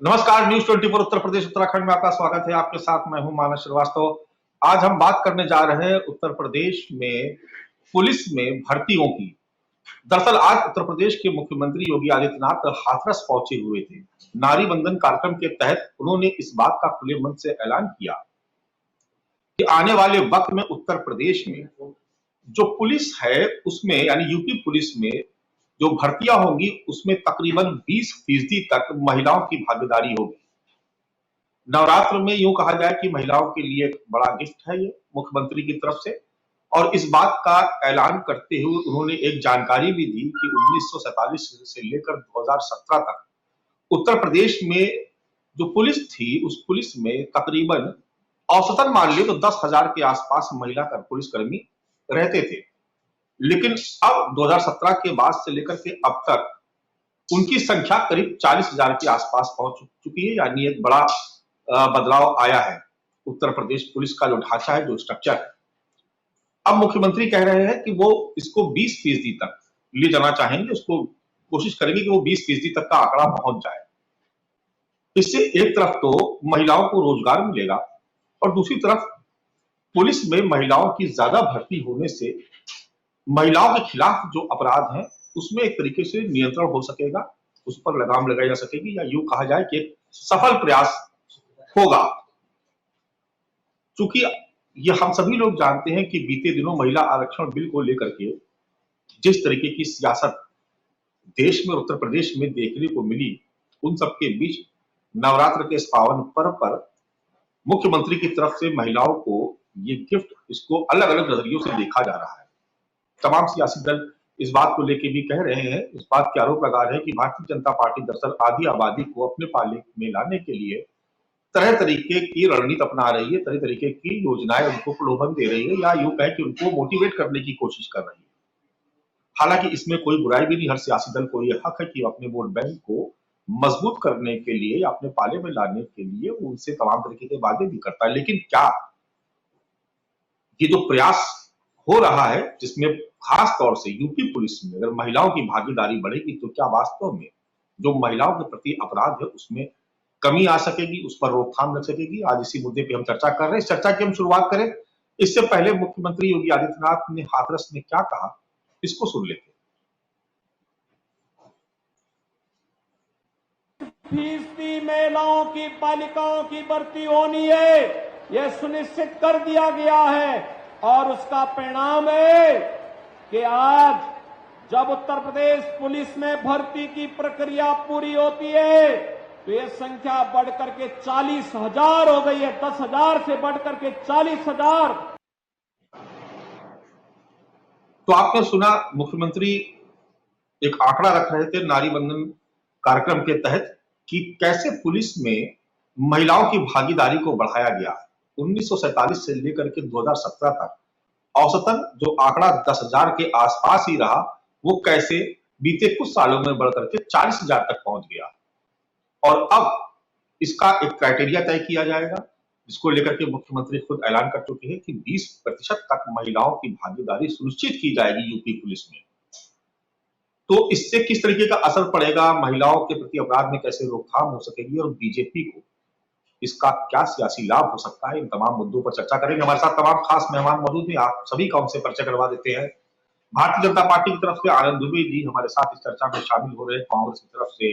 नमस्कार, न्यूज 24 उत्तर प्रदेश उत्तराखंड में आपका स्वागत है। आपके साथ मैं हूं मानस श्रीवास्तव। आज हम बात करने जा रहे हैं उत्तर प्रदेश में पुलिस में भर्तियों की। दरअसल आज उत्तर प्रदेश के मुख्यमंत्री योगी आदित्यनाथ हाथरस पहुंचे हुए थे। नारी बंधन कार्यक्रम के तहत उन्होंने इस बात का खुले मन से ऐलान किया कि आने वाले वक्त में उत्तर प्रदेश में जो पुलिस है उसमें यानी यूपी पुलिस में जो भर्तियां होंगी उसमें तकरीबन 20% तक महिलाओं की भागीदारी होगी। नवरात्र में यूं कहा जाए कि महिलाओं के लिए एक बड़ा गिफ्ट है ये मुख्यमंत्री की तरफ से, और इस बात का ऐलान करते हुए उन्होंने एक जानकारी भी दी कि 1947 से लेकर 2017 तक उत्तर प्रदेश में जो पुलिस थी उस पुलिस में तकरीबन औसतन मान ली तो 10,000 के आसपास महिला पुलिसकर्मी रहते थे। लेकिन अब 2017 के बाद से लेकर के अब तक उनकी संख्या करीब 40,000 के आसपास पहुंच चुकी है, यानी एक बड़ा बदलाव आया है उत्तर प्रदेश पुलिस का जो ढांचा है, जो स्ट्रक्चर है। अब मुख्यमंत्री कह रहे हैं कि वो इसको 20% तक ले जाना चाहेंगे, उसको कोशिश करेंगे कि वो 20% तक का आंकड़ा पहुंच जाए। इससे एक तरफ तो महिलाओं को रोजगार मिलेगा और दूसरी तरफ पुलिस में महिलाओं की ज्यादा भर्ती होने से महिलाओं के खिलाफ जो अपराध हैं उसमें एक तरीके से नियंत्रण हो सकेगा, उस पर लगाम लगाई जा सकेगी, या यूं कहा जाए कि एक सफल प्रयास होगा। चूंकि ये हम सभी लोग जानते हैं कि बीते दिनों महिला आरक्षण बिल को लेकर के जिस तरीके की सियासत देश में उत्तर प्रदेश में देखने को मिली, उन सबके बीच नवरात्र के इस पावन पर्व पर मुख्यमंत्री की तरफ से महिलाओं को ये गिफ्ट, इसको अलग अलग नजरियों से देखा जा रहा है। तमाम सियासी दल इस बात को लेकर भी कह रहे हैं, इस बात के आरोप लगा रहे हैं कि भारतीय जनता पार्टी दरअसल आधी आबादी को अपने पाले में लाने के लिए तरह तरीके की रणनीति अपना रही है, तरह तरीके की योजनाएं उनको प्रलोभन दे रही है, या यूं कहे कि उनको मोटिवेट करने की कोशिश कर रही है। हालांकि इसमें कोई बुराई भी नहीं, हर सियासी दल को यह हक है कि अपने वोट बैंक को मजबूत करने के लिए या अपने पाले में लाने के लिए उनसे तमाम तरीके के वादे भी करता है। लेकिन क्या ये जो प्रयास हो रहा है जिसमें खास तौर से यूपी पुलिस में अगर महिलाओं की भागीदारी बढ़ेगी तो क्या वास्तव में जो महिलाओं के प्रति अपराध है उसमें कमी आ सकेगी, उस पर रोकथाम लग सकेगी? आज इसी मुद्दे पे हम चर्चा कर रहे हैं। इस चर्चा की हम शुरुआत करें इससे पहले मुख्यमंत्री योगी आदित्यनाथ ने हाथरस में क्या कहा, इसको सुन लेते हैं। 20% महिलाओं की, बालिकाओं की भर्ती होनी है, यह सुनिश्चित कर दिया गया है और उसका परिणाम है कि आज जब उत्तर प्रदेश पुलिस में भर्ती की प्रक्रिया पूरी होती है तो यह संख्या बढ़कर के 40,000 हो गई है। 10,000 से बढ़कर के 40,000। तो आपने सुना, मुख्यमंत्री एक आंकड़ा रख रहे थे नारी बंधन कार्यक्रम के तहत कि कैसे पुलिस में महिलाओं की भागीदारी को बढ़ाया गया। 1947 से लेकर के 2017 तक औसतन जो आंकड़ा 10,000 के आसपास ही रहा, वो कैसे बीते कुछ सालों में बढ़कर के 40,000 तक पहुंच गया। और अब इसका एक क्राइटेरिया तय किया जाएगा जिसको लेकर के मुख्यमंत्री खुद ऐलान कर चुके हैं कि 20% तक महिलाओं की भागीदारी सुनिश्चित की जाएगी यूपी पुलिस में। तो इससे किस तरीके का असर पड़ेगा, महिलाओं के प्रति अपराध में कैसे रोकथाम हो सकेगी और बीजेपी को इसका क्या सियासी लाभ हो सकता है, इन तमाम मुद्दों पर चर्चा करेंगे। हमारे साथ तमाम खास मेहमान मौजूद हैं, आप सभी का उनसे परिचय करवा देते हैं। भारतीय जनता पार्टी की तरफ से आनंद दुबे जी हमारे साथ इस चर्चा में शामिल हो रहे हैं। कांग्रेस की तरफ से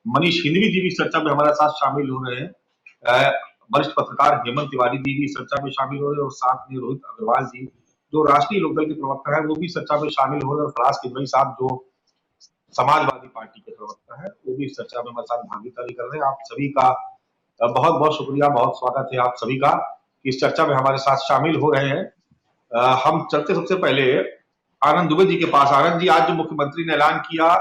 मनीष हिंदवी जी भी इस चर्चा में हमारे साथ शामिल हो रहे हैं। वरिष्ठ पत्रकार हेमंत तिवारी जी भी इस चर्चा में शामिल हो रहे हैं और साथ में रोहित अग्रवाल जी जो राष्ट्रीय लोकदल के प्रवक्ता है वो भी इस चर्चा में शामिल हो रहे हैं। फराज किदवई साहब जो समाजवादी पार्टी के प्रवक्ता है वो भी इस चर्चा में हमारे साथ भागीदारी कर रहे हैं। आप सभी का बहुत बहुत शुक्रिया, बहुत स्वागत है आप सभी का कि इस चर्चा में हमारे साथ शामिल हो रहे हैं। हम चलते सबसे पहले आनंद दुबे जी के पास। आनंद जी, आज जो मुख्यमंत्री ने ऐलान किया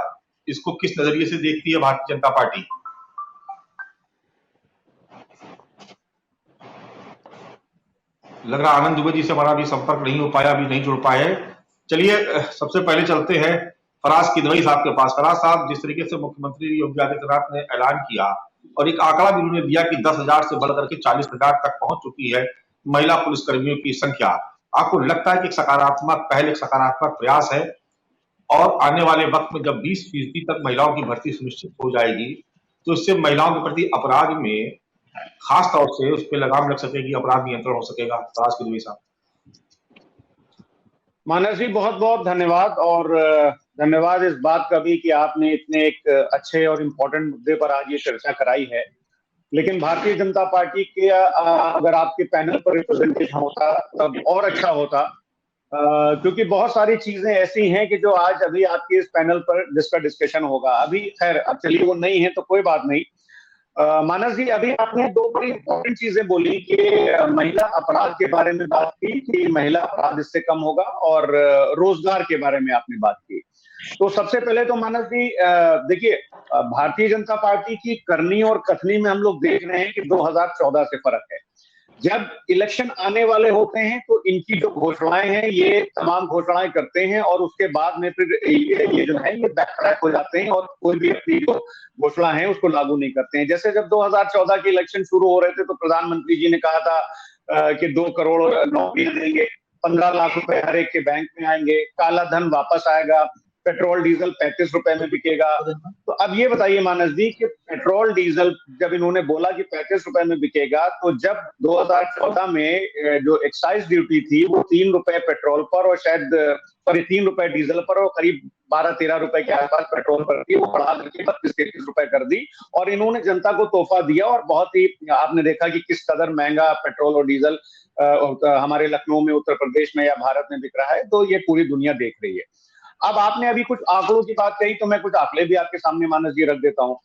इसको किस नजरिए से देखती है भारतीय जनता पार्टी? लग रहा आनंद दुबे जी से हमारा भी संपर्क नहीं हो पाया, अभी नहीं जुड़ पाए। चलिए सबसे पहले चलते हैं फराज किदवई साहब के पास। फराज साहब, जिस तरीके से मुख्यमंत्री योगी आदित्यनाथ ने ऐलान किया और एक आंकड़ा भी उन्होंने दिया कि 10,000 से बढ़कर के 40,000 तक पहुंच चुकी है महिला पुलिसकर्मियों की संख्या, आपको लगता है कि एक सकारात्मक पहल, एक सकारात्मक प्रयास है और आने वाले वक्त में जब 20% तक महिलाओं की भर्ती सुनिश्चित हो जाएगी तो इससे महिलाओं के प्रति अपराध में खास तौर से उस पर लगाम लग सकेगी, अपराध नियंत्रण हो सकेगा। राज किदवई साहब। मानस जी, बहुत बहुत धन्यवाद। और धन्यवाद इस बात का भी कि आपने इतने एक अच्छे और इम्पोर्टेंट मुद्दे पर आज ये चर्चा कराई है। लेकिन भारतीय जनता पार्टी के अगर आपके पैनल पर रिप्रेजेंटेशन होता तब और अच्छा होता, क्योंकि बहुत सारी चीजें ऐसी हैं कि जो आज अभी आपके इस पैनल पर जिसका डिस्कशन होगा, अभी खैर अब चलिए वो नहीं है तो कोई बात नहीं। मानस जी, अभी आपने दो बड़ी इंपॉर्टेंट चीजें बोली कि महिला अपराध के बारे में बात की कि महिला अपराध इससे कम होगा, और रोजगार के बारे में आपने बात की। तो सबसे पहले तो मानस जी देखिए, भारतीय जनता पार्टी की करनी और कथनी में हम लोग देख रहे हैं कि 2014 से फर्क है। जब इलेक्शन आने वाले होते हैं तो इनकी जो घोषणाएं हैं ये तमाम घोषणाएं करते हैं, और उसके बाद में फिर ये जो है ये बैकट्रैक हो जाते हैं और कोई भी अपनी जो घोषणा है उसको लागू नहीं करते हैं। जैसे जब 2014 के इलेक्शन शुरू हो रहे थे तो प्रधानमंत्री जी ने कहा था कि 2 करोड़ नौकरियां देंगे, 15 लाख रुपए हर एक के बैंक में आएंगे, काला धन वापस आएगा, पेट्रोल डीजल 35 रुपए में बिकेगा। तो अब ये बताइए मानस जी कि पेट्रोल डीजल जब इन्होंने बोला कि 35 रुपए में बिकेगा, तो जब 2014 में जो एक्साइज ड्यूटी थी वो 3 रुपए पेट्रोल पर और शायद 3 रुपए डीजल पर और करीब 12-13 रुपए के आसपास पेट्रोल पर थी, वो बढ़ा करके 32-33 रुपए कर दी और इन्होंने जनता को तोहफा दिया। और बहुत ही आपने देखा कि किस कदर महंगा पेट्रोल और डीजल हमारे लखनऊ में, उत्तर प्रदेश में या भारत में बिक रहा है, तो ये पूरी दुनिया देख रही है। अब आपने अभी कुछ आंकड़ों की बात कही तो मैं कुछ आंकड़े भी आपके सामने मानस जी रख देता हूं।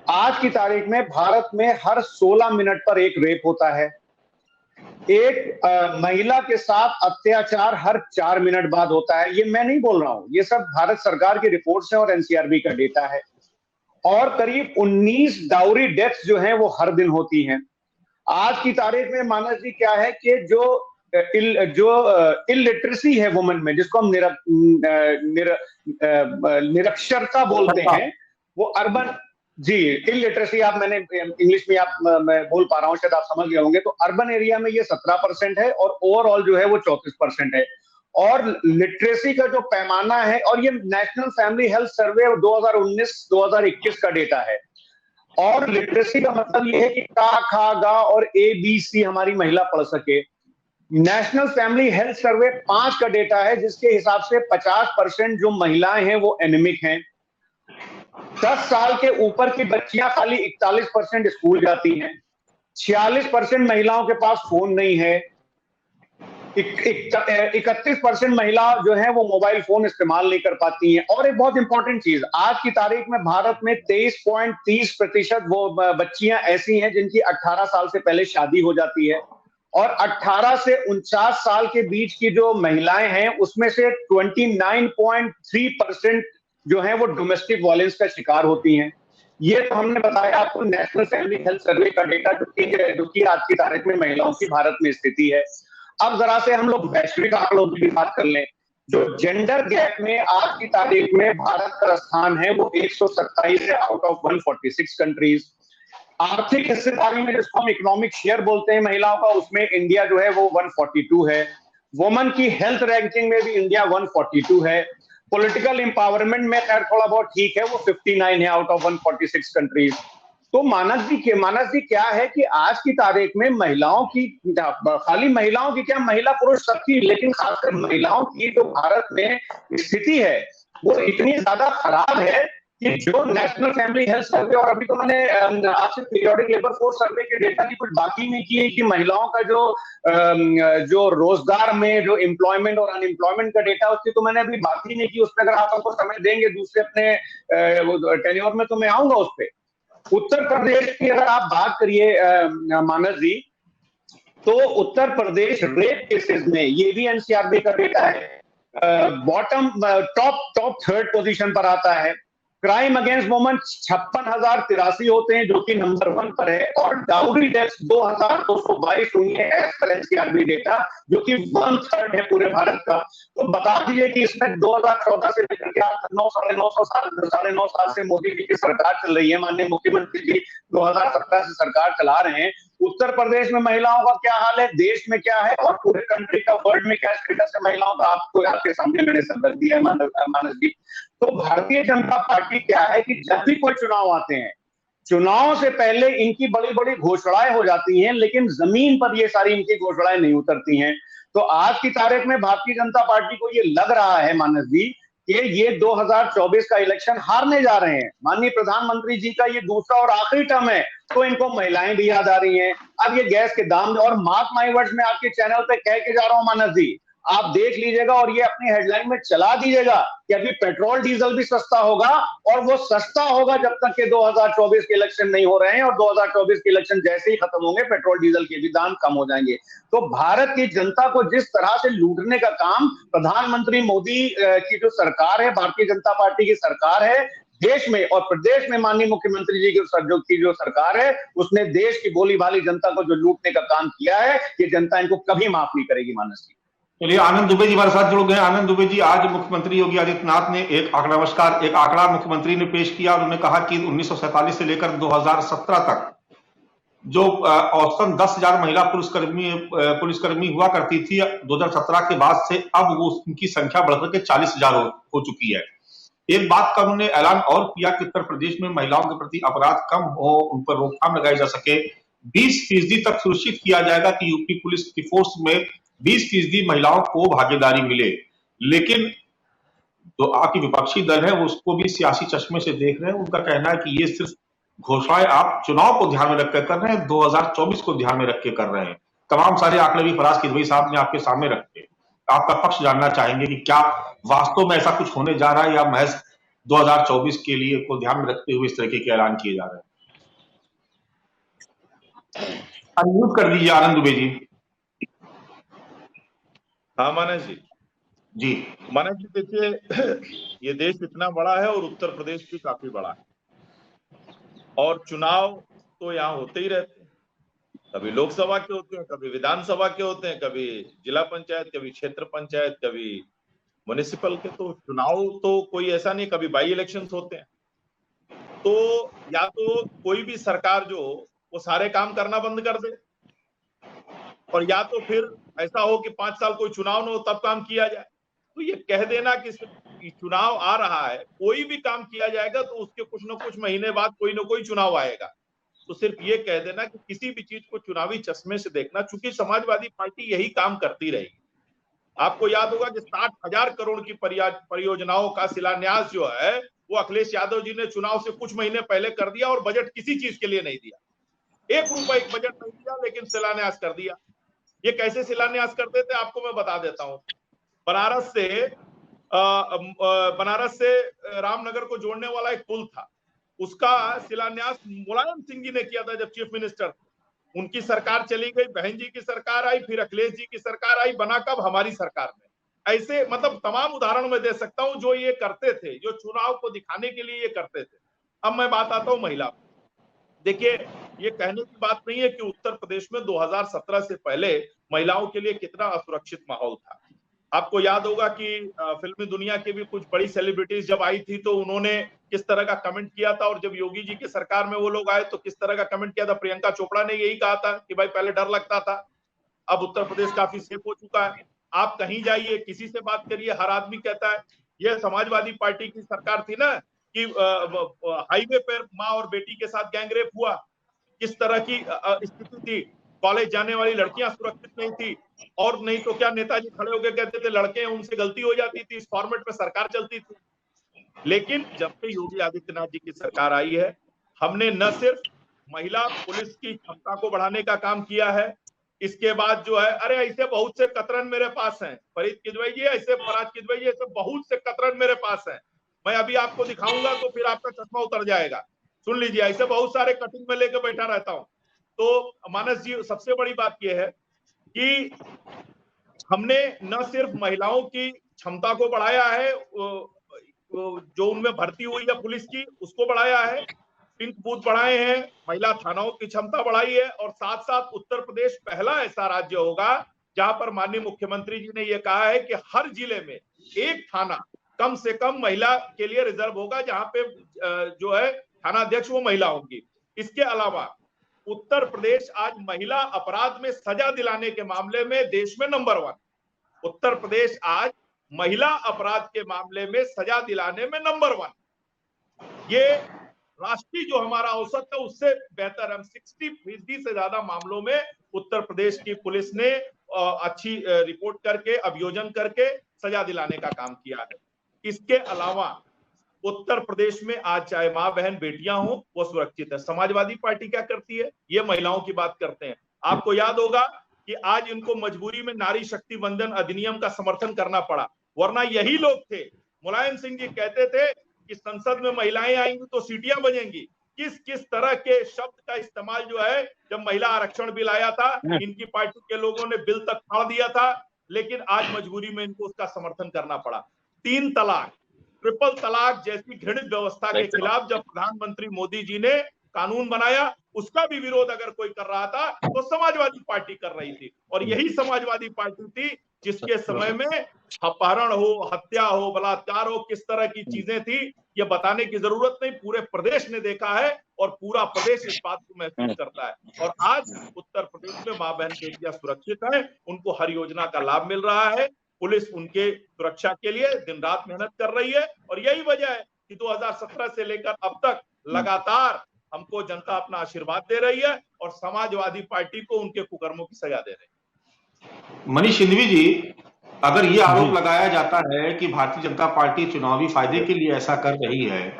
आज की तारीख में भारत में हर 16 मिनट पर एक रेप होता है। एक महिला के साथ अत्याचार हर 4 मिनट बाद होता है। ये मैं नहीं बोल रहा हूं, ये सब भारत सरकार की रिपोर्ट्स हैं और एनसीआरबी का डेटा है। और करीब 19 डाउरी डेथ्स जो हैं वो हर दिन होती हैं। आज की तारीख में मानस जी क्या है कि जो इलिटरेसी है वुमन में, जिसको हम निरक्षरता बोलते हैं, वो अर्बन जी इलिटरेसी, आप मैंने इंग्लिश में मैं बोल पा रहा हूं, शायद आप समझ गए होंगे। तो अर्बन एरिया में ये 17% है और ओवरऑल जो है वो 34% है। और लिटरेसी का जो पैमाना है, और ये नेशनल फैमिली हेल्थ सर्वे 2019-2021 का डेटा है। और लिटरेसी का मतलब ये है कि का, खा, गा और ABC हमारी महिला पढ़ सके। नेशनल फैमिली हेल्थ सर्वे 5 का डेटा है, जिसके हिसाब से 50% जो महिलाएं हैं वो एनीमिक हैं। 10 साल के ऊपर की बच्चियां खाली 41% स्कूल जाती हैं। 46% महिलाओं के पास फोन नहीं है। 31% महिला जो है वो मोबाइल फोन इस्तेमाल नहीं कर पाती हैं। और एक बहुत इंपॉर्टेंट चीज, आज की तारीख में भारत में 23.30% वो बच्चियां ऐसी हैं जिनकी 18 साल से पहले शादी हो जाती है। और 18 से 49 साल के बीच की जो महिलाएं हैं उसमें से 29.3% जो है वो डोमेस्टिक वायलेंस का शिकार होती हैं। ये तो हमने बताया आपको नेशनल फैमिली हेल्थ सर्वे का डेटा, जो कि आज की तारीख में महिलाओं की भारत में स्थिति है। अब जरा से हम लोग वैश्विक आंकड़ों की बात कर लें। जो जेंडर गैप में आज की तारीख में भारत का स्थान है वो 127 है आउट ऑफ 146 कंट्रीज। आर्थिक हिस्सेदारी में जिसको हम इकोनॉमिक शेयर बोलते हैं महिलाओं का, उसमें इंडिया जो है वो 142 है। वुमन की हेल्थ रैंकिंग में भी इंडिया 142 है। पॉलिटिकल एम्पावरमेंट में खैर थोड़ा बहुत ठीक है, वो 59 है आउट ऑफ 146 कंट्रीज। तो मानस जी क्या है कि आज की तारीख में महिलाओं की, खाली महिलाओं की क्या, महिला पुरुष सबकी, लेकिन खासकर महिलाओं की जो भारत में स्थिति है वो इतनी ज्यादा खराब है कि जो नेशनल फैमिली हेल्थ सर्वे, और अभी तो मैंने आपसे पीरियोडिक लेबर फोर्स सर्वे के डेटा की कुछ बाकी नहीं की है कि महिलाओं का जो रोजगार में जो एम्प्लॉयमेंट और अनएम्प्लॉयमेंट का डेटा, उसकी तो मैंने अभी बात ही नहीं की। उस पर अगर आप हमको समय देंगे दूसरे अपने टेन्योर में तो मैं आऊंगा उस पर। उत्तर प्रदेश की अगर आप बात करिए मानस जी, तो उत्तर प्रदेश रेप केसेस में, ये भी एनसीआरबी का डेटा है, टॉप 3rd पोजीशन पर आता है। क्राइम अगेंस्ट वुमेन 56,083 होते हैं, जो कि नंबर 1 पर है। और डाउरी डेथ्स 2,222 हुई है एज पर एनसीआरबी डेटा, जो कि 1/3 है पूरे भारत का। तो बता दीजिए कि इसमें 2014 से लेकर के 9 साल से मोदी जी की सरकार चल रही है, माननीय मुख्यमंत्री जी 2017 से सरकार चला रहे हैं। उत्तर प्रदेश में महिलाओं का क्या हाल है, देश में क्या है, और पूरे कंट्री का, वर्ल्ड में क्या स्टेटस है महिलाओं का, आपको आपके सामने मैंने सब रख दिया है मानस जी। तो भारतीय जनता पार्टी क्या है कि जब भी कोई चुनाव आते हैं चुनाव से पहले इनकी बड़ी बड़ी घोषणाएं हो जाती हैं, लेकिन जमीन पर ये सारी इनकी घोषणाएं नहीं उतरती हैं। तो आज की तारीख में भारतीय जनता पार्टी को ये लग रहा है, मानस जी, कि ये 2024 का इलेक्शन हारने जा रहे हैं। माननीय प्रधानमंत्री जी का ये दूसरा और आखिरी टर्म है, तो इनको महिलाएं भी याद आ रही हैं। अब ये गैस के दाम, और मार्क माई वर्ड्स में आपके चैनल पे कह के जा रहा हूं मानस जी, आप देख लीजिएगा और ये अपनी हेडलाइन में चला दीजिएगा कि अभी पेट्रोल डीजल भी सस्ता होगा, और वो सस्ता होगा जब तक कि 2024 के इलेक्शन नहीं हो रहे हैं, और 2024 के इलेक्शन जैसे ही खत्म होंगे पेट्रोल डीजल के भी दाम कम हो जाएंगे। तो भारत की जनता को जिस तरह से लूटने का काम प्रधानमंत्री मोदी की जो सरकार है, भारतीय जनता पार्टी की सरकार है, देश में और प्रदेश में माननीय मुख्यमंत्री जी की जो सरकार है, उसने देश की भोली भाली जनता को जो लूटने का काम किया है, ये जनता इनको कभी माफ नहीं करेगी। मानस जी, चलिए, आनंद दुबे जी हमारे साथ जुड़ गए। आनंद दुबे जी, आज मुख्यमंत्री योगी आदित्यनाथ ने एक आंकड़ा मुख्यमंत्री ने पेश किया। उन्होंने कहा कि 1947 से लेकर 2017 तक जो औसतन 10,000 महिला पुलिसकर्मी हुआ करती थी, 2017 के बाद से अब वो उनकी संख्या बढ़कर के 40,000 हो चुकी है। एक बात का उन्होंने ऐलान और किया कि उत्तर प्रदेश में महिलाओं के प्रति अपराध कम हो, उन पर रोकथाम लगाई जा सके। 20% तक सुनिश्चित किया जाएगा कि यूपी पुलिस की फोर्स में 20% महिलाओं को भागीदारी मिले। लेकिन जो आपकी विपक्षी दल है वो उसको भी सियासी चश्मे से देख रहे हैं। उनका कहना है कि ये सिर्फ घोषणाएं आप चुनाव को ध्यान में रखकर कर रहे हैं, 2024 को ध्यान में रख के कर रहे हैं। तमाम सारे आंकड़े भी फराज किदवई साहब ने आपके सामने रखे। आपका पक्ष जानना चाहेंगे कि क्या वास्तव में ऐसा कुछ होने जा रहा है, या महज 2024 के लिए को ध्यान में रखते हुए इस तरीके के ऐलान किए जा रहे हैं? अनम्यूट कर दीजिए आनंद दुबे जी। हाँ मानस जी। जी मानस जी, देखिए ये देश इतना बड़ा है और उत्तर प्रदेश भी काफी बड़ा है, और चुनाव तो यहाँ होते ही रहते हैं। कभी लोकसभा के होते हैं, कभी विधानसभा के होते हैं, कभी जिला पंचायत, कभी क्षेत्र पंचायत, कभी म्युनिसिपल के। तो चुनाव तो कोई ऐसा नहीं, कभी बाई इलेक्शंस होते हैं। तो या तो कोई भी सरकार जो वो सारे काम करना बंद कर दे, और या तो फिर ऐसा हो कि 5 साल कोई चुनाव न हो तब काम किया जाए। तो ये कह देना कि चुनाव आ रहा है, कोई भी काम किया जाएगा तो उसके कुछ न कुछ महीने बाद कोई न कोई चुनाव आएगा। तो सिर्फ ये कह देना कि किसी भी चीज को चुनावी चश्मे से देखना, चूंकि समाजवादी पार्टी यही काम करती रहेगी। आपको याद होगा कि 60,000 करोड़ की परियोजनाओं का शिलान्यास जो है वो अखिलेश यादव जी ने चुनाव से कुछ महीने पहले कर दिया, और बजट किसी चीज के लिए नहीं दिया, 1 रुपए बजट नहीं दिया, लेकिन शिलान्यास कर दिया। ये कैसे शिलान्यास करते थे आपको मैं बता देता हूं। बनारस से रामनगर को जोड़ने वाला एक पुल था, उसका शिलान्यास मुलायम सिंह जी ने किया था जब चीफ मिनिस्टर थे। उनकी सरकार चली गई, बहन जी की सरकार आई, फिर अखिलेश जी की सरकार आई, बना कब हमारी सरकार में। ऐसे मतलब तमाम उदाहरण मैं दे सकता हूं जो ये करते थे, जो चुनाव को दिखाने के लिए ये करते थे। अब मैं बात आता हूं महिला। देखिए, ये कहने की बात नहीं है कि उत्तर प्रदेश में 2017 से पहले महिलाओं के लिए कितना असुरक्षित माहौल था। आपको याद होगा कि फिल्मी दुनिया की भी कुछ बड़ी सेलिब्रिटीज जब आई थी तो उन्होंने किस तरह का कमेंट किया था, और जब योगी जी की सरकार में वो लोग आए तो किस तरह का कमेंट किया था। प्रियंका चोपड़ा ने यही कहा था कि भाई पहले डर लगता था, अब उत्तर प्रदेश काफी सेफ हो चुका है। आप कहीं जाइए, किसी से बात करिए, हर आदमी कहता है यह समाजवादी पार्टी की सरकार थी ना कि हाईवे पर माँ और बेटी के साथ गैंगरेप हुआ, किस तरह की स्थिति थी। कॉलेज जाने वाली लड़कियां सुरक्षित नहीं थी, और नहीं तो क्या नेताजी खड़े होकर कहते थे लड़के हैं उनसे गलती हो जाती थी। इस फॉर्मेट में सरकार चलती थी। लेकिन जब से योगी आदित्यनाथ जी की सरकार आई है, हमने न सिर्फ महिला पुलिस की क्षमता को बढ़ाने का काम किया है, इसके बाद जो है, अरे ऐसे बहुत से कतरन मेरे पास हैं, फरीद किदवई जी, ऐसे फराज किदवई जी, ऐसे बहुत से कतरन मेरे पास हैं। मैं अभी आपको दिखाऊंगा तो फिर आपका चश्मा उतर जाएगा। सुन लीजिए, ऐसे बहुत सारे कटिंग में लेकर बैठा रहता हूं। तो मानस जी, सबसे बड़ी बात यह है कि हमने न सिर्फ महिलाओं की क्षमता को बढ़ाया है, जो उनमें भर्ती हुई है पुलिस की उसको बढ़ाया है, पिंक बूथ बढ़ाए हैं, महिला थानाओं की क्षमता बढ़ाई है, और साथ साथ उत्तर प्रदेश पहला ऐसा राज्य होगा जहां पर माननीय मुख्यमंत्री जी ने यह कहा है कि हर जिले में एक थाना कम से कम महिला के लिए रिजर्व होगा, जहां पे जो है थानाध्यक्ष वो महिला होंगी। इसके अलावा उत्तर प्रदेश आज महिला अपराध में सजा दिलाने के मामले में देश में नंबर 1। उत्तर प्रदेश आज महिला अपराध के मामले में सजा दिलाने में नंबर 1। ये राष्ट्रीय जो हमारा औसत है उससे बेहतर, हम 60% से ज्यादा मामलों में उत्तर प्रदेश की पुलिस ने अच्छी रिपोर्ट करके, अभियोजन करके सजा दिलाने का काम किया है। इसके अलावा उत्तर प्रदेश में आज चाहे मां बहन बेटियां हो वो सुरक्षित है। समाजवादी पार्टी क्या करती है, ये महिलाओं की बात करते हैं। आपको याद होगा कि आज इनको मजबूरी में नारी शक्ति वंदन अधिनियम का समर्थन करना पड़ा, वरना यही लोग थे। मुलायम सिंह जी कहते थे कि संसद में महिलाएं आएंगी तो सीटियां बजेंगी। किस किस तरह के शब्द का इस्तेमाल जो है, जब महिला आरक्षण बिल आया था इनकी पार्टी के लोगों ने बिल तक फाड़ दिया था, लेकिन आज मजबूरी में इनको उसका समर्थन करना पड़ा। 3 तलाक, ट्रिपल तलाक जैसी घृणित व्यवस्था के खिलाफ जब प्रधानमंत्री मोदी जी ने कानून बनाया, उसका भी विरोध अगर कोई कर रहा था तो समाजवादी पार्टी कर रही थी। और यही समाजवादी पार्टी थी जिसके समय में अपहरण हो, हत्या हो, बलात्कार हो, किस तरह की चीजें थी ये बताने की जरूरत नहीं, पूरे प्रदेश ने देखा है और पूरा प्रदेश इस बात को महसूस करता है। और आज उत्तर प्रदेश में मां बहन बेटियां सुरक्षित हैं, उनको हर योजना का लाभ मिल रहा है। पुलिस उनके सुरक्षा के लिए दिन रात मेहनत कर रही है और यही वजह है कि 2017 से लेकर अब तक लगातार हमको जनता अपना आशीर्वाद दे रही है और समाजवादी पार्टी को उनके कुकर्मों की सजा दे रही है। मनीष सिंघवी जी, अगर ये आरोप लगाया जाता है कि भारतीय जनता पार्टी चुनावी फायदे के लिए ऐसा कर रही है,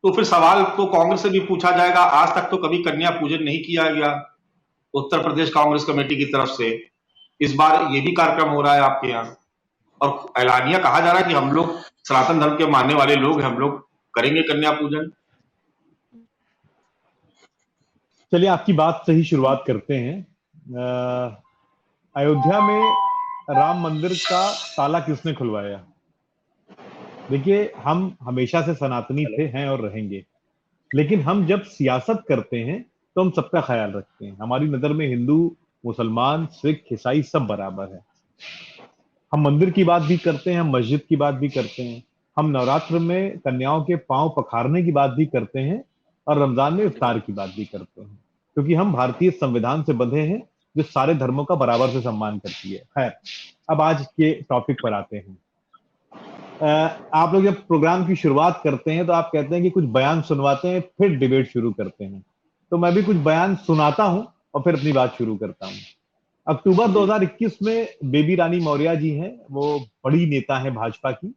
तो फिर सवाल तो कांग्रेस से भी पूछा जाएगा, आज तक तो कभी कन्या पूजन नहीं किया गया उत्तर प्रदेश कांग्रेस कमेटी की तरफ से, इस बार ये भी कार्यक्रम हो रहा है आपके यहाँ और ऐलानिया कहा जा रहा है कि हम लोग सनातन धर्म के मानने वाले लोग, हम लोग करेंगे कन्या पूजन। चलिए आपकी बात से ही शुरुआत करते हैं। अयोध्या में राम मंदिर का ताला किसने खुलवाया? देखिए, हम हमेशा से सनातनी थे, हैं और रहेंगे, लेकिन हम जब सियासत करते हैं तो हम सबका ख्याल रखते हैं। हमारी नजर में हिंदू, मुसलमान, सिख, ईसाई सब बराबर है। हम मंदिर की बात भी करते हैं, हम मस्जिद की बात भी करते हैं, हम नवरात्र में कन्याओं के पांव पखारने की बात भी करते हैं और रमजान में इफ्तार की बात भी करते हैं, क्योंकि हम भारतीय संविधान से बंधे हैं जो सारे धर्मों का बराबर से सम्मान करती है। खैर, अब आज के टॉपिक पर आते हैं। आप लोग जब प्रोग्राम की शुरुआत करते हैं तो आप कहते हैं कि कुछ बयान सुनवाते हैं फिर डिबेट शुरू करते हैं, तो मैं भी कुछ बयान सुनाता हूं और फिर अपनी बात शुरू करता हूं। अक्टूबर 2021 में बेबी रानी मौर्य जी हैं, वो बड़ी नेता हैं भाजपा की,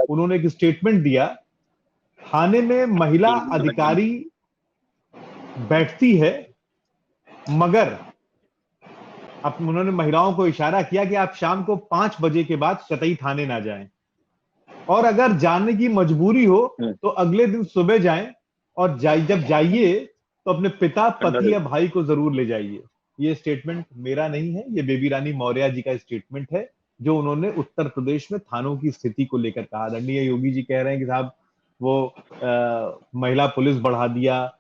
उन्होंने एक स्टेटमेंट दिया, थाने में महिला अधिकारी बैठती है मगर अब उन्होंने महिलाओं को इशारा किया कि आप शाम को 5 बजे के बाद कतई थाने ना जाएं और अगर जाने की मजबूरी हो तो अगले दिन सुबह जाएं और जब जाइए तो अपने पिता, पति या भाई को जरूर ले जाइए। ये स्टेटमेंट मेरा नहीं है, ये बेबी रानी मौर्य जी का स्टेटमेंट है जो उन्होंने उत्तर प्रदेश में थानों की स्थिति को लेकर कहा। आदरणीय योगी जी कह रहे हैं कि साहब वो महिला पुलिस बढ़ा दिया,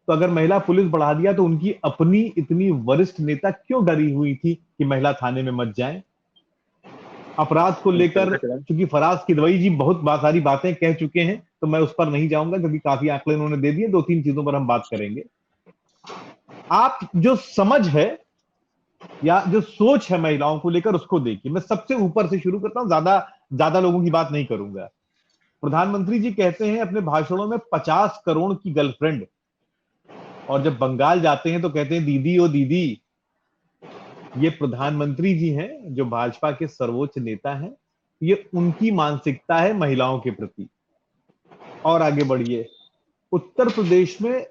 तो अगर महिला पुलिस बढ़ा दिया तो उनकी अपनी इतनी वरिष्ठ नेता क्यों डरी हुई थी कि महिला थाने में मत जाएं? अपराध को लेकर क्योंकि फराज किदवई जी बहुत सारी बातें कह चुके हैं तो मैं उस पर नहीं जाऊंगा क्योंकि काफी आंकड़े उन्होंने दे दिए। 2-3 चीजों पर हम बात करेंगे। आप जो समझ है या जो सोच है महिलाओं को लेकर उसको देखिए। मैं सबसे ऊपर से शुरू करता हूं, ज्यादा लोगों की बात नहीं करूंगा। प्रधानमंत्री जी कहते हैं अपने भाषणों में 50 करोड़ की गर्लफ्रेंड, और जब बंगाल जाते हैं तो कहते हैं दीदी ओ दीदी। ये प्रधानमंत्री जी हैं जो भाजपा के सर्वोच्च नेता हैं, ये उनकी मानसिकता है महिलाओं के प्रति। और आगे बढ़िए, उत्तर प्रदेश में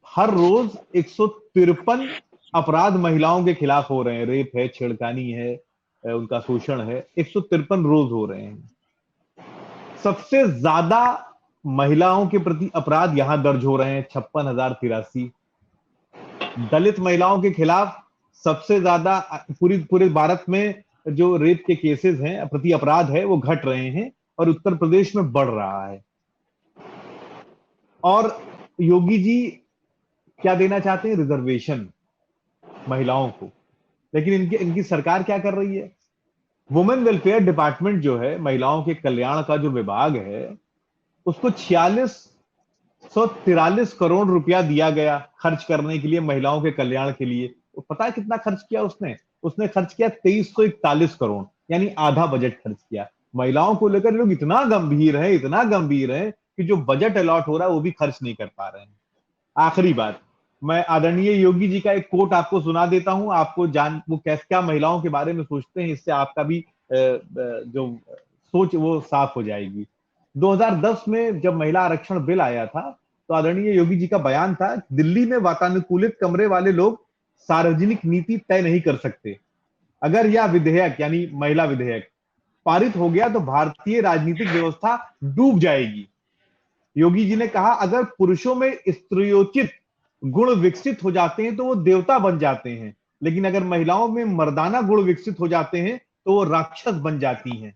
हर रोज 153 अपराध महिलाओं के खिलाफ हो रहे हैं। रेप है, छेड़खानी है, उनका शोषण है, 153 रोज हो रहे हैं। सबसे ज्यादा महिलाओं के प्रति अपराध यहां दर्ज हो रहे हैं, 56,083। दलित महिलाओं के खिलाफ सबसे ज्यादा पूरे भारत में जो रेप के केसेस हैं, प्रति अपराध है, वो घट रहे हैं और उत्तर प्रदेश में बढ़ रहा है। और योगी जी क्या देना चाहते हैं? रिजर्वेशन महिलाओं को, लेकिन इनकी सरकार क्या कर रही है? वुमेन वेलफेयर डिपार्टमेंट जो है, महिलाओं के कल्याण का जो विभाग है, उसको 4643 करोड़ रुपया दिया गया खर्च करने के लिए, महिलाओं के कल्याण के लिए। तो पता है कितना खर्च किया उसने खर्च किया 2341 करोड़, यानी आधा बजट खर्च किया। महिलाओं को लेकर लोग इतना गंभीर है कि कि जो बजट अलॉट हो रहा है वो भी खर्च नहीं कर पा रहे हैं। आखिरी बात, मैं आदरणीय योगी जी का एक कोट आपको सुना देता हूं, आपको जान वो कैसे क्या महिलाओं के बारे में सोचते हैं, इससे आपका भी जो सोच वो साफ हो जाएगी। 2010 में जब महिला आरक्षण बिल आया था तो आदरणीय योगी जी का बयान था, दिल्ली में वातानुकूलित कमरे वाले लोग सार्वजनिक नीति तय नहीं कर सकते। अगर यह विधेयक यानी महिला विधेयक पारित हो गया तो भारतीय राजनीतिक व्यवस्था डूब जाएगी। योगी जी ने कहा, अगर पुरुषों में स्त्रियोचित गुण विकसित हो जाते हैं तो वो देवता बन जाते हैं, लेकिन अगर महिलाओं में मर्दाना गुण विकसित हो जाते हैं तो वो राक्षस बन जाती हैं।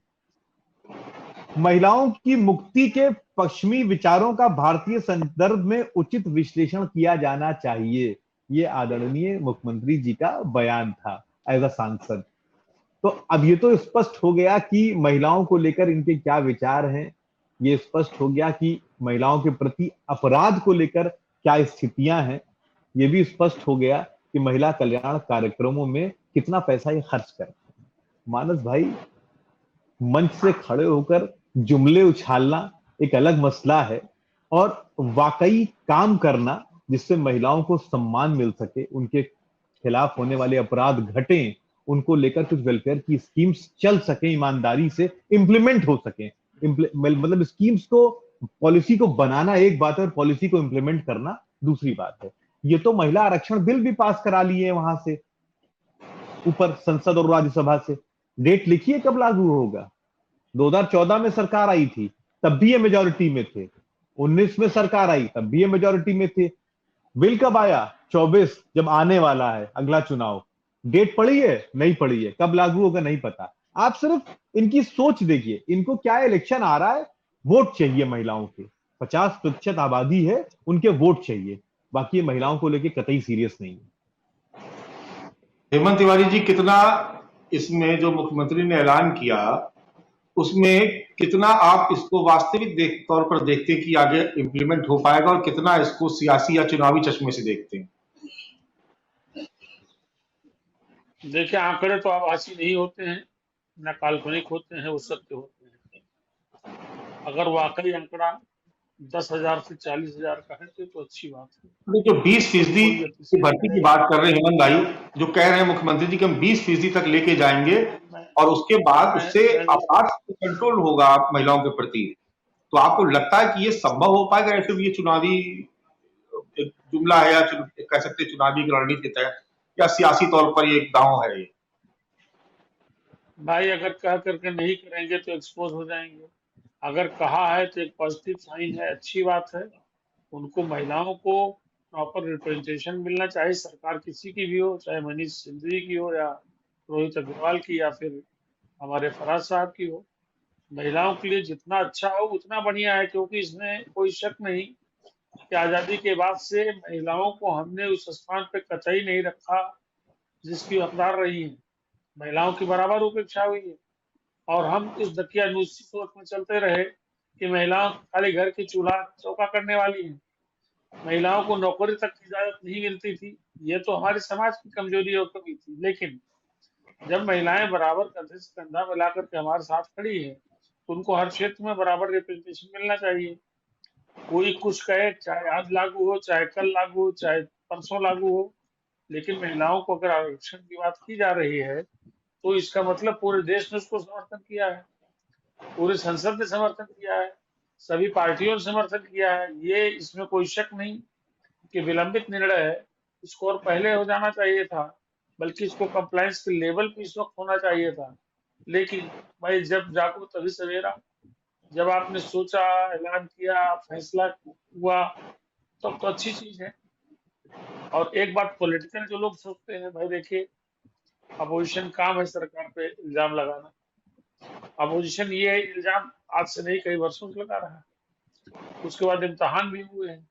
महिलाओं की मुक्ति के पश्चिमी विचारों का भारतीय संदर्भ में उचित विश्लेषण किया जाना चाहिए। ये आदरणीय मुख्यमंत्री जी का बयान था एज अ सांसद। तो अब ये तो स्पष्ट हो गया कि महिलाओं को लेकर इनके क्या विचार हैं, ये स्पष्ट हो गया कि महिलाओं के प्रति अपराध को लेकर क्या स्थितियां हैं, ये भी स्पष्ट हो गया कि महिला कल्याण कार्यक्रमों में कितना पैसा ये खर्च करते हैं। मानस भाई, मंच से खड़े होकर जुमले उछालना एक अलग मसला है और वाकई काम करना जिससे महिलाओं को सम्मान मिल सके, उनके खिलाफ होने वाले अपराध घटें, उनको लेकर कुछ वेलफेयर की स्कीम्स चल सके, ईमानदारी से इंप्लीमेंट हो सके। मतलब स्कीम्स को, पॉलिसी को बनाना एक बात है और पॉलिसी को इंप्लीमेंट करना दूसरी बात है। ये तो महिला आरक्षण बिल भी पास करा लिए वहां से ऊपर, संसद और राज्यसभा से। डेट लिखिए कब लागू होगा। 2014 में सरकार आई थी, तब भी ये मेजोरिटी में थे। 19 में सरकार आई, तब भी ये मेजोरिटी में थे। बिल कब आया? 24, जब आने वाला है अगला चुनाव। डेट पड़ी है? नहीं पड़ी है। कब लागू होगा नहीं पता। आप सिर्फ इनकी सोच देखिए, इनको क्या इलेक्शन आ रहा है, वोट चाहिए महिलाओं के। 50% आबादी है, उनके वोट चाहिए, बाकी महिलाओं को लेके कतई सीरियस नहीं है। हेमंत तिवारी जी, कितना इसमें जो मुख्यमंत्री ने ऐलान किया उसमें कितना आप इसको वास्तविक तौर पर देखते हैं कि आगे इंप्लीमेंट हो पाएगा और कितना इसको सियासी या चुनावी चश्मे से देखते हैं? देखिए, आंकड़े तो आभासी नहीं होते हैं, न काल्पनिक होते हैं, वो सत्य होते हैं। अगर वाकई आंकड़ा 10,000 से 40,000 का है तो अच्छी बात है। जो 20% की भर्ती की बात कर रहे हैं हेमंत भाई, जो कह रहे हैं मुख्यमंत्री जी कि हम 20% तक लेके जाएंगे और उसके बाद उससे अपराध कंट्रोल होगा महिलाओं के प्रति, तो आपको लगता है कि ये संभव हो पाएगा? ऐसे भी ये चुनावी एक जुमला है या कह सकते हैं चुनावी रणनीति के तहत, या सियासी तौर पर ये एक दांव है? ये भाई, अगर कह करके नहीं करेंगे तो एक्सपोज हो जाएंगे। अगर कहा है तो एक पॉजिटिव साइन है, अच्छी बात है। उनको, महिलाओं को प्रॉपर रिप्रेजेंटेशन मिलना चाहिए, सरकार किसी की भी हो, चाहे मनीष सिंधवी की हो या रोहित अग्रवाल की या फिर हमारे फराज साहब की हो। महिलाओं के लिए जितना अच्छा हो उतना बढ़िया है, क्योंकि इसमें कोई शक नहीं कि आजादी के बाद से महिलाओं को हमने उस स्थान पे कतई नहीं रखा जिसकी हकदार रही है। महिलाओं की बराबर उपेक्षा हुई है और हम इस दकियानूसी सोच में चलते रहे कि महिलाओं खाली घर की चूल्हा चौका करने वाली हैं, महिलाओं को नौकरी तक की इजाजत नहीं मिलती थी। ये तो हमारे समाज की कमजोरी और कमी थी। लेकिन जब महिलाएं बराबर कंधे से कंधा मिला करके हमारे साथ खड़ी है तो उनको हर क्षेत्र में बराबर रिप्रेजेंटेशन मिलना चाहिए। कोई कुछ कहे, चाहे आज लागू हो, चाहे कल लागू हो, चाहे परसों लागू हो, लेकिन महिलाओं को अगर आरक्षण की बात की जा रही है तो इसका मतलब पूरे देश ने उसको समर्थन किया है, पूरे संसद ने समर्थन किया है, सभी पार्टियों ने समर्थन किया है। ये इसमें कोई शक नहीं कि विलंबित निर्णय है, इसको और पहले हो जाना चाहिए था, बल्कि इसको कंप्लायंस के लेवल पे इस वक्त होना चाहिए था। लेकिन भाई, जब जागो तभी सवेरा। जब आपने सोचा, ऐलान किया, फैसला हुआ, तब तो अच्छी चीज है। और एक बात पॉलिटिकल जो लोग सोचते हैं, भाई देखिए, अपोजिशन काम है सरकार पे इल्जाम लगाना। अपोजिशन ये इल्जाम आज से नहीं, कई वर्षों से लगा रहा है। उसके बाद इम्तिहान भी हुए हैं।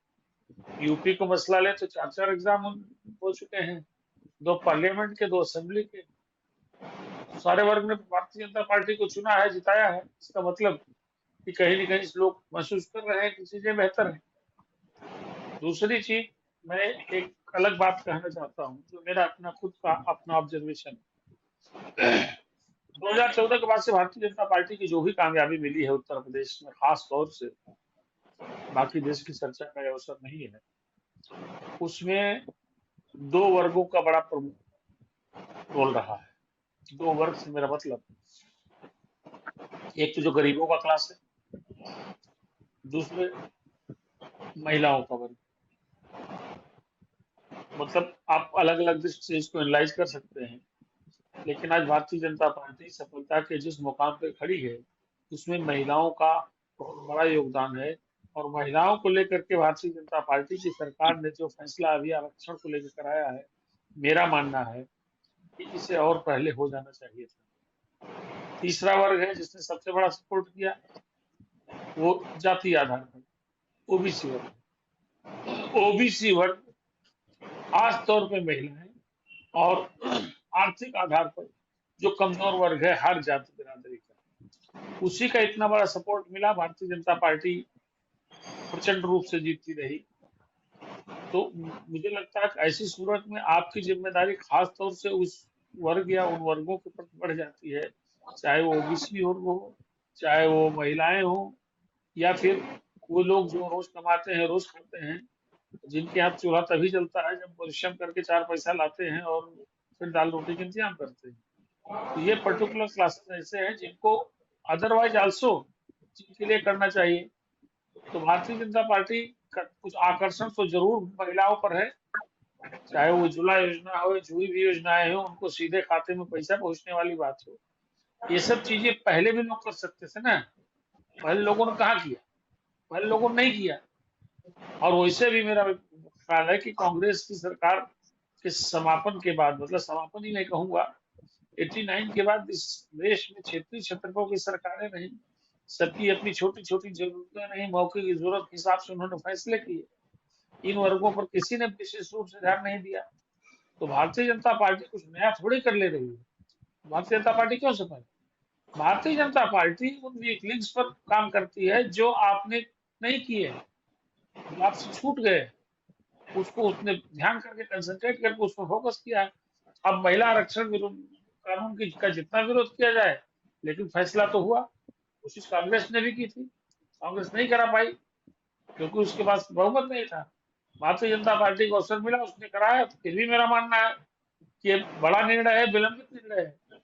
यूपी को मसला ले तो 4 एग्जाम हो चुके हैं, 2 पार्लियामेंट के, 2 असेंबली के। सारे वर्ग ने भारतीय जनता पार्टी को चुना है, जिताया है। इसका मतलब कि कहीं न कहीं लोग महसूस कर रहे हैं कि चीजें बेहतर है। दूसरी चीज, मैं एक अलग बात कहना चाहता हूँ, जो मेरा अपना खुद का अपना ऑब्जर्वेशन। 2014 के बाद से भारतीय जनता पार्टी की जो भी कामयाबी मिली है उत्तर प्रदेश में, खास तौर से बाकी देश की चर्चा का अवसर नहीं है, उसमें 2 वर्गों का बड़ा प्रमुख रोल रहा है। 2 वर्ग से मेरा मतलब, एक तो जो गरीबों का क्लास है, दूसरे महिलाओं का वर्ग। मतलब आप अलग अलग दृष्टि से इसको एनालाइज कर सकते हैं, लेकिन आज भारतीय जनता पार्टी सफलता के जिस मुकाम पे खड़ी है, उसमें महिलाओं का बहुत बड़ा योगदान है। और महिलाओं को लेकर के भारतीय जनता पार्टी की सरकार ने जो फैसला अभी आरक्षण को लेकर कराया है, मेरा मानना है कि इसे और पहले हो जाना चाहिए था। तीसरा वर्ग है जिसने सबसे बड़ा सपोर्ट किया, वो जाति आधार पर ओबीसी वर्ग। ओबीसी वर्ग खास तौर पे महिलाएं और आर्थिक आधार पर जो कमजोर वर्ग है हर जाति बिरादरी का, उसी का इतना बड़ा सपोर्ट मिला। भारतीय जनता पार्टी प्रचंड रूप से जीतती रही। तो मुझे लगता है कि ऐसी सूरत में आपकी जिम्मेदारी खास तौर से उस वर्ग या उन वर्गों के प्रति बढ़ जाती है, चाहे वो ओबीसी वर्ग हो, चाहे वो महिलाएं हो, या फिर वो लोग जो रोज कमाते हैं, रोज खाते हैं, जिनके हाथ चूल्हा तभी चलता है जब परिश्रम करके 4 पैसा लाते हैं और फिर दाल रोटी का इंतजाम करते हैं। तो ये पर्टिकुलर क्लासेस ऐसे हैं जिनको अदरवाइज आल्सो जिनके लिए करना चाहिए। तो भारतीय जनता पार्टी का कुछ आकर्षण तो जरूर महिलाओं पर है, चाहे वो उज्ज्वला योजना हो, जो भी योजनाएं हो, उनको सीधे खाते में पैसा पहुंचने वाली बात हो। ये सब चीजें पहले भी लोग कर सकते थे ना, पहले लोगों ने कहा किया, पहले लोगों ने नहीं किया। और वैसे भी मेरा ख्याल है कि कांग्रेस की सरकार के समापन के बाद, मतलब समापन ही मैं कहूंगा, 89 के बाद इस देश में क्षेत्रीय छत्रपों की सरकारें नहीं, सबकी अपनी छोटी छोटी जरूरतें नहीं, मौके की जरूरत के हिसाब से उन्होंने फैसले किए। इन वर्गों पर किसी ने विशेष रूप से ध्यान नहीं दिया। तो भारतीय जनता पार्टी कुछ नया थोड़ी कर ले रही है। भारतीय जनता पार्टी क्यों सफल? भारतीय जनता पार्टी उन वीक लिंक्स पर काम करती है जो आपने नहीं किए, जो आपसे छूट गए, उसको उसने ध्यान करके कंसंट्रेट करके उस पर फोकस किया है। अब महिला आरक्षण कानून की का जितना विरोध किया जाए, लेकिन फैसला तो हुआ। कोशिश कांग्रेस ने भी की थी, कांग्रेस नहीं करा पाई क्योंकि उसके पास बहुमत नहीं था। भारतीय जनता पार्टी को अवसर मिला, उसने कराया। तो फिर भी मेरा मानना है कि ये बड़ा निर्णय है, विलंबित निर्णय है।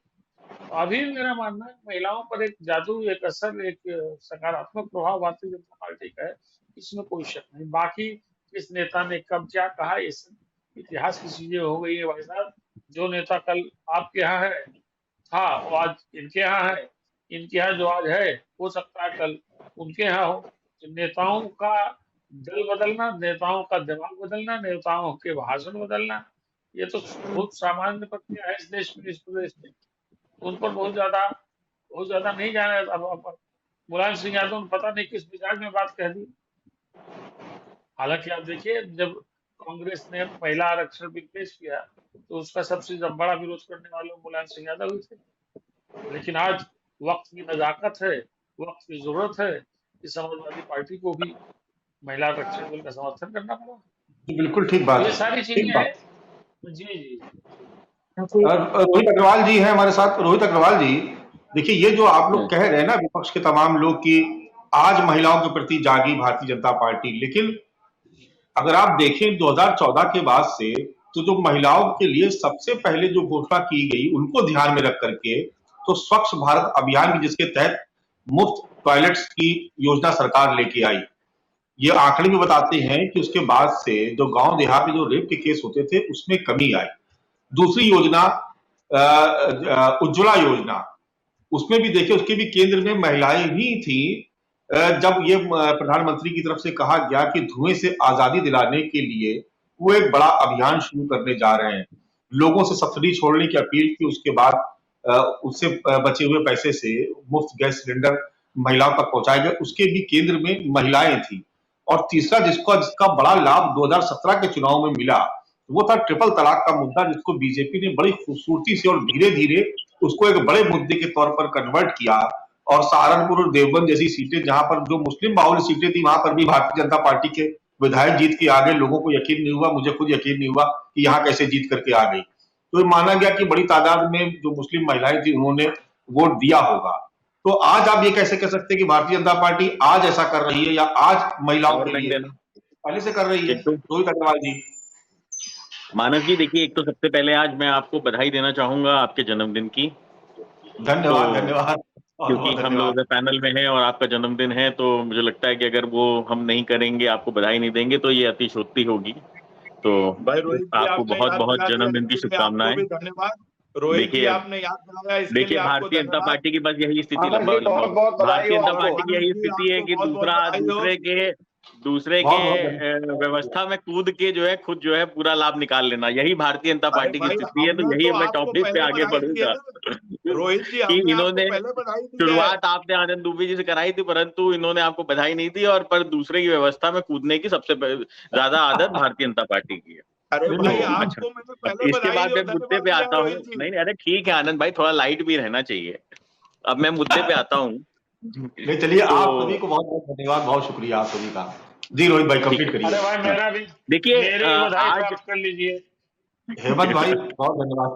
तो अभी मेरा मानना है महिलाओं पर एक जादू, एक असर, एक सकारात्मक प्रभाव भारतीय जनता पार्टी का है, इसमें कोई शक नहीं। बाकी किस नेता ने कब क्या कहा, ये सब इतिहास की चीजें हो गई है भाई साहब। जो नेता कल आपके यहाँ है था, वो आज इनके यहाँ है, इनके यहाँ जो आज है हो सकता है कल उनके यहाँ हो। तो नेताओं का दल बदलना, नेताओं का दिमाग बदलना, नेताओं के भाषण बदलना, ये तो बहुत सामान्य प्रक्रिया है इस देश में, इस प्रदेश में। उन पर बहुत ज्यादा नहीं जाना। अब मुलायम सिंह यादव ने पता नहीं किस मिजाज में बात कह दी। हालांकि आप देखिए, जब कांग्रेस ने महिला आरक्षण बिल पेश किया तो उसका सबसे बड़ा विरोध करने वाले मुलायम सिंह यादव ही थे। लेकिन आज वक्त की नजाकत है, वक्त की जरूरत है कि समाजवादी पार्टी को भी महिला आरक्षण बिल का समर्थन करना पड़ा। बिल्कुल ठीक बात ये है, सारी ठीक चीजें बात। हैं। जी जी। रोहित अग्रवाल जी है हमारे साथ। रोहित अग्रवाल जी, देखिए ये जो आप लोग कह रहे हैं ना, विपक्ष के तमाम लोग, कि आज महिलाओं के प्रति जागी भारतीय जनता पार्टी, लेकिन अगर आप देखें 2014 के बाद से, तो जो महिलाओं के लिए सबसे पहले जो घोषणा की गई उनको ध्यान में रख करके, तो स्वच्छ भारत अभियान की, जिसके तहत मुफ्त टॉयलेट्स की योजना सरकार लेके आई। ये आंकड़े भी बताते हैं कि उसके बाद से जो गांव देहात में जो रेप के केस होते थे उसमें कमी आई। दूसरी योजना उज्ज्वला योजना, उसमें भी देखिए, उसके भी केंद्र में महिलाएं ही थी। जब ये प्रधानमंत्री की तरफ से कहा गया कि धुएं से आजादी दिलाने के लिए वो एक बड़ा अभियान शुरू करने जा रहे हैं, लोगों से सब्सिडी छोड़ने की अपील की, उसके बाद उससे बचे हुए पैसे से मुफ्त गैस सिलेंडर महिलाओं तक पहुंचाए गए, उसके भी केंद्र में महिलाएं थी। और तीसरा जिसका बड़ा लाभ 2017 के चुनाव में मिला, वो था ट्रिपल तलाक का मुद्दा, जिसको बीजेपी ने बड़ी खूबसूरती से और धीरे धीरे उसको एक बड़े मुद्दे के तौर पर कन्वर्ट किया। और सहारनपुर और देवबंद जैसी सीटें, जहां पर जो मुस्लिम बाहुल्य सीटें थी, वहां पर भी भारतीय जनता पार्टी के विधायक जीत के आ गए। लोगों को यकीन नहीं हुआ, मुझे खुद यकीन नहीं हुआ कि यहाँ कैसे जीत करके आ गई। तो ये माना गया कि बड़ी तादाद में जो मुस्लिम महिलाएं थी उन्होंने वोट दिया होगा। तो आज आप ये कैसे कह सकते हैं कि भारतीय जनता पार्टी आज ऐसा कर रही है या आज महिलाओं के लिए पहले से कर रही है? रोहित अग्रवाल जी। मानस जी देखिए, एक तो सबसे पहले आज मैं आपको बधाई देना चाहूंगा आपके जन्मदिन की। धन्यवाद धन्यवाद। क्योंकि हम लोग पैनल में हैं और आपका जन्मदिन है, तो मुझे लगता है कि अगर वो हम नहीं करेंगे, आपको बधाई नहीं देंगे, तो ये अतिशयोक्ति होगी। तो भाई रोहित जी, आपको बहुत बहुत जन्मदिन की शुभकामनाएं। धन्यवाद रोहित जी, आपने याद दिलाया इसके लिए आपको भारतीय जनता पार्टी की बस यही स्थिति आनंद जी, बहुत-बहुत बधाई भारतीय हो जनता आपको। पार्टी की यही स्थिति है कि दूसरे के व्यवस्था में कूद के जो है खुद जो है पूरा लाभ निकाल लेना, यही भारतीय जनता पार्टी की स्थिति है। तो यही मैं टॉपिक पे आगे बढ़ूंगा रोहित जी कि इन्होंने शुरुआत आपने आनंद दुबे जी से कराई थी, परंतु इन्होंने आपको बधाई नहीं दी, और पर दूसरे की व्यवस्था में कूदने की सबसे ज्यादा आदत भारतीय जनता पार्टी की है। अरे भाई, आपको मैंने पहले इसके बाद मैं मुद्दे पे आता हूँ। नहीं अरे ठीक है आनंद भाई, थोड़ा लाइट भी रहना चाहिए। अब मैं मुद्दे पे आता हूँ। नहीं चलिए, आप सभी को बहुत बहुत धन्यवाद, बहुत शुक्रिया आप सभी का। जी रोहित भाई कंप्लीट करिए। अरे भाई मेरा भी देखिए आज कर लीजिए। हेमंत भाई बहुत धन्यवाद।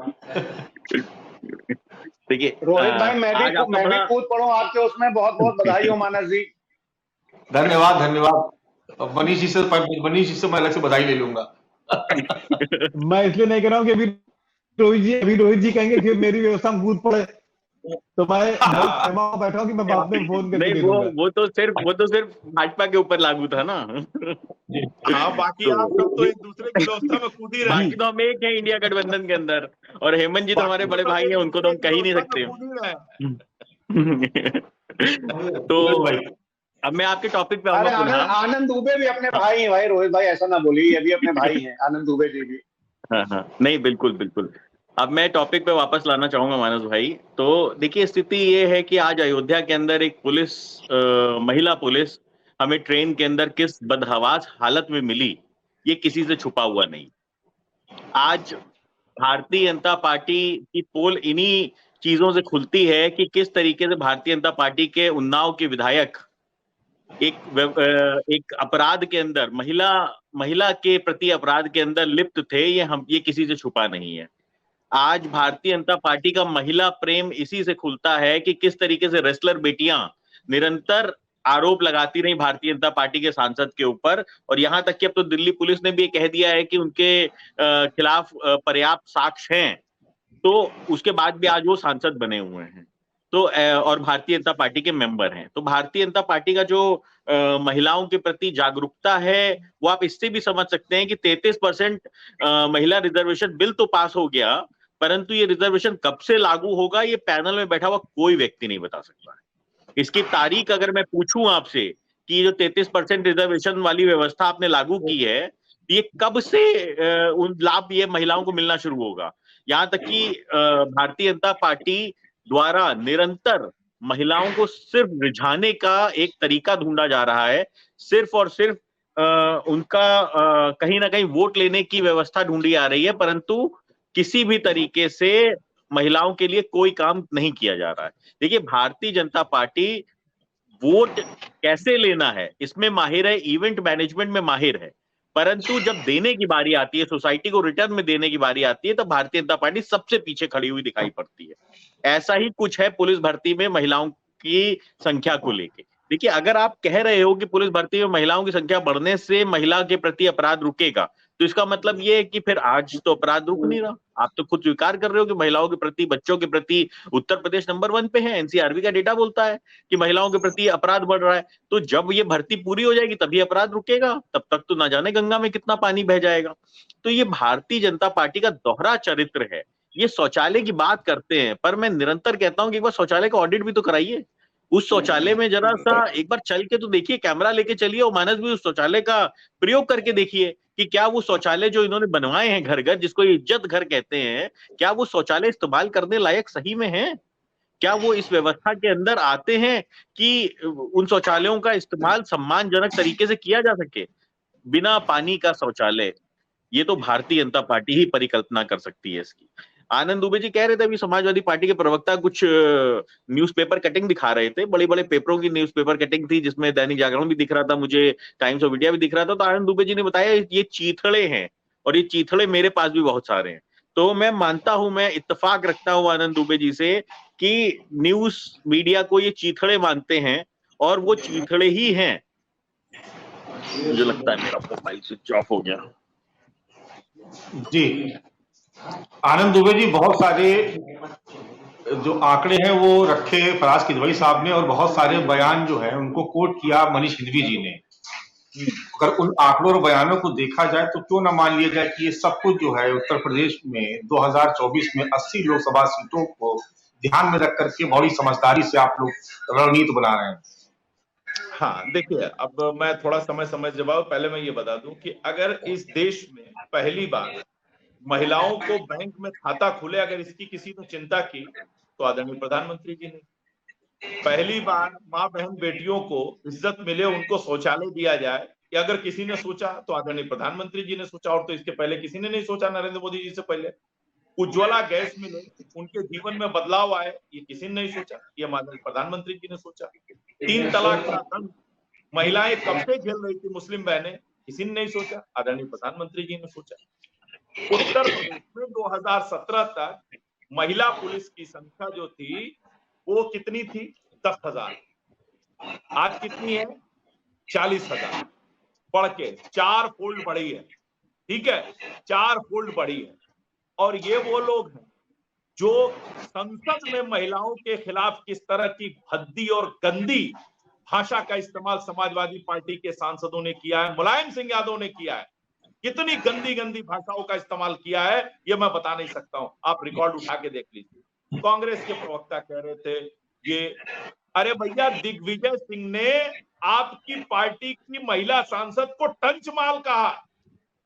देखिए रोहित भाई, मैं भी कूद पड़ूं आपके उसमें। बहुत बहुत बधाई हो मानस जी। धन्यवाद धन्यवाद। मनीष जी से मैं अलग से बधाई ले लूंगा। मैं इसलिए नहीं कह रहा हूँ कि अभी रोहित जी कहेंगे कि मेरी व्यवस्था में कूद पड़े, तो मैं बैठा हूँ कि मैं बाद में फोन करके वो तो सिर्फ भाजपा के ऊपर लागू था ना। हाँ, बाकी आप सब तो एक दूसरे की व्यवस्था में कूद ही रहे। बाकी तो हम एक है इंडिया गठबंधन के अंदर, और हेमंत जी तो हमारे बड़े भाई हैं, उनको तो हम कह ही नहीं सकते। तो अब मैं आपके टॉपिक पे आऊंगा। आनंद दुबे भी अपने भाई हैं भाई। रोहित भाई ऐसा ना बोलिए, ये भी अपने भाई हैं, आनंद दुबे जी भी। हाँ नहीं बिल्कुल। अब मैं टॉपिक पे वापस लाना चाहूंगा मानस भाई। तो देखिए स्थिति ये है कि आज अयोध्या के अंदर एक महिला पुलिस हमें ट्रेन के अंदर किस बदहवास हालत में मिली, ये किसी से छुपा हुआ नहीं। आज भारतीय जनता पार्टी की पोल इन्हीं चीजों से खुलती है कि किस तरीके से भारतीय जनता पार्टी के उन्नाव के विधायक एक अपराध के अंदर, महिला के प्रति अपराध के अंदर लिप्त थे। ये किसी से छुपा नहीं है। आज भारतीय जनता पार्टी का महिला प्रेम इसी से खुलता है कि किस तरीके से रेसलर बेटियां निरंतर आरोप लगाती रही भारतीय जनता पार्टी के सांसद के ऊपर, और यहां तक कि अब तो दिल्ली पुलिस ने भी कह दिया है कि उनके खिलाफ पर्याप्त साक्ष्य हैं, तो उसके बाद भी आज वो सांसद बने हुए हैं। तो और भारतीय जनता पार्टी के मेंबर हैं। तो भारतीय जनता पार्टी का जो महिलाओं के प्रति जागरूकता है, वो आप इससे भी समझ सकते हैं कि 33% महिला रिजर्वेशन बिल तो पास हो गया, परंतु ये रिजर्वेशन कब से लागू होगा, ये पैनल में बैठा हुआ कोई व्यक्ति नहीं बता सकता है। इसकी तारीख अगर मैं पूछूं आपसे कि जो 33% रिजर्वेशन वाली व्यवस्था आपने लागू की है, ये कब से उन लाभ ये महिलाओं को मिलना शुरू होगा। यहां तक कि भारतीय जनता पार्टी द्वारा निरंतर महिलाओं को सिर्फ रिझाने का एक तरीका ढूंढा जा रहा है, सिर्फ और सिर्फ उनका कहीं ना कहीं वोट लेने की व्यवस्था ढूंढी आ रही है, परंतु किसी भी तरीके से महिलाओं के लिए कोई काम नहीं किया जा रहा है। देखिए भारतीय जनता पार्टी वोट कैसे लेना है इसमें माहिर है, इवेंट मैनेजमेंट में माहिर है, परंतु जब देने की बारी आती है, सोसाइटी को रिटर्न में देने की बारी आती है, तो भारतीय जनता पार्टी सबसे पीछे खड़ी हुई दिखाई पड़ती है। ऐसा ही कुछ है पुलिस भर्ती में महिलाओं की संख्या को लेके। देखिए अगर आप कह रहे हो कि पुलिस भर्ती में महिलाओं की संख्या बढ़ने से महिला के प्रति अपराध रुकेगा, तो इसका मतलब ये है कि फिर आज तो अपराध रुक नहीं रहा। आप तो खुद स्वीकार कर रहे हो कि महिलाओं के प्रति, बच्चों के प्रति उत्तर प्रदेश नंबर 1 पे है। एनसीआरबी का डेटा बोलता है कि महिलाओं के प्रति अपराध बढ़ रहा है। तो जब ये भर्ती पूरी हो जाएगी तभी अपराध रुकेगा, तब तक तो ना जाने गंगा में कितना पानी बह जाएगा। तो ये भारतीय जनता पार्टी का दोहरा चरित्र है। ये शौचालय की बात करते हैं, पर मैं निरंतर कहता हूं कि एक बार शौचालय का ऑडिट भी तो कराइए। उस शौचालय में जरा सा एक बार चल के तो देखिए, कैमरा लेके चलिए और मानस भी उस शौचालय का प्रयोग करके देखिए कि क्या वो शौचालय जो इन्होंने बनवाए हैं घर घर, जिसको इज्जत घर कहते हैं, क्या वो शौचालय इस्तेमाल करने लायक सही में है? क्या वो इस व्यवस्था के अंदर आते हैं कि उन शौचालयों का इस्तेमाल सम्मानजनक तरीके से किया जा सके? बिना पानी का शौचालय, ये तो भारतीय जनता पार्टी ही परिकल्पना कर सकती है इसकी। आनंद दुबे जी कह रहे थे अभी समाजवादी पार्टी के प्रवक्ता कुछ न्यूज़पेपर कटिंग दिखा रहे थे, बड़े बड़े पेपरों की न्यूज़पेपर कटिंग थी, जिसमें दैनिक जागरण भी दिख रहा था, मुझे टाइम्स ऑफ इंडिया भी दिख रहा था। तो आनंद दुबे जी ने बताया ये चीथड़े हैं, और ये चीथड़े मेरे पास भी बहुत सारे हैं। तो मैं मानता हूं, मैं इत्तेफाक रखता हूं आनंद दुबे जी से कि न्यूज मीडिया को ये चीथड़े मानते हैं और वो चीथड़े ही हैं। मुझे लगता है मेरा मोबाइल स्विच ऑफ हो गया। जी आनंद दुबे जी, बहुत सारे जो आंकड़े हैं वो रखे फराज किदवई साहब ने और बहुत सारे बयान जो है उनको कोट किया मनीष हिंदवी जी ने। अगर उन आंकड़ों और बयानों को देखा जाए तो क्यों ना मान लिया जाए कि ये सब कुछ जो है उत्तर प्रदेश में 2024 में 80 लोकसभा सीटों को ध्यान में रख करके बड़ी समझदारी से आप लोग रणनीति बना रहे हैं। हाँ देखिए, अब मैं थोड़ा समय जवाब, पहले मैं ये बता दूं कि अगर इस देश में पहली बार महिलाओं को बैंक में खाता खुले, अगर इसकी किसी ने चिंता की तो आदरणीय प्रधानमंत्री जी ने। पहली बार माँ बहन बेटियों को इज्जत मिले, उनको शौचालय दिया जाए, या अगर किसी ने सोचा तो आदरणीय प्रधानमंत्री जी ने सोचा, और तो इसके पहले किसी ने नहीं सोचा नरेंद्र मोदी जी से पहले। उज्ज्वला गैस मिले, उनके जीवन में बदलाव आए, ये किसी ने नहीं सोचा, ये माननीय प्रधानमंत्री जी ने सोचा। 3 तलाक का दंड महिलाएं कब से झेल रही थी, मुस्लिम बहनें, किसी ने नहीं सोचा, आदरणीय प्रधानमंत्री जी ने सोचा। उत्तर प्रदेश में 2017 तक महिला पुलिस की संख्या जो थी वो कितनी थी, 10,000। आज कितनी है, 40,000, बढ़ के 4 फोल्ड बढ़ी है। ठीक है, 4 फोल्ड बढ़ी है। और ये वो लोग हैं जो संसद में महिलाओं के खिलाफ किस तरह की भद्दी और गंदी भाषा का इस्तेमाल समाजवादी पार्टी के सांसदों ने किया है, मुलायम सिंह यादव ने किया है। कितनी गंदी गंदी भाषाओं का इस्तेमाल किया है ये मैं बता नहीं सकता हूं, आप रिकॉर्ड उठा के देख लीजिए। कांग्रेस के प्रवक्ता कह रहे थे ये, अरे भैया दिग्विजय सिंह ने आपकी पार्टी की महिला सांसद को टंच माल कहा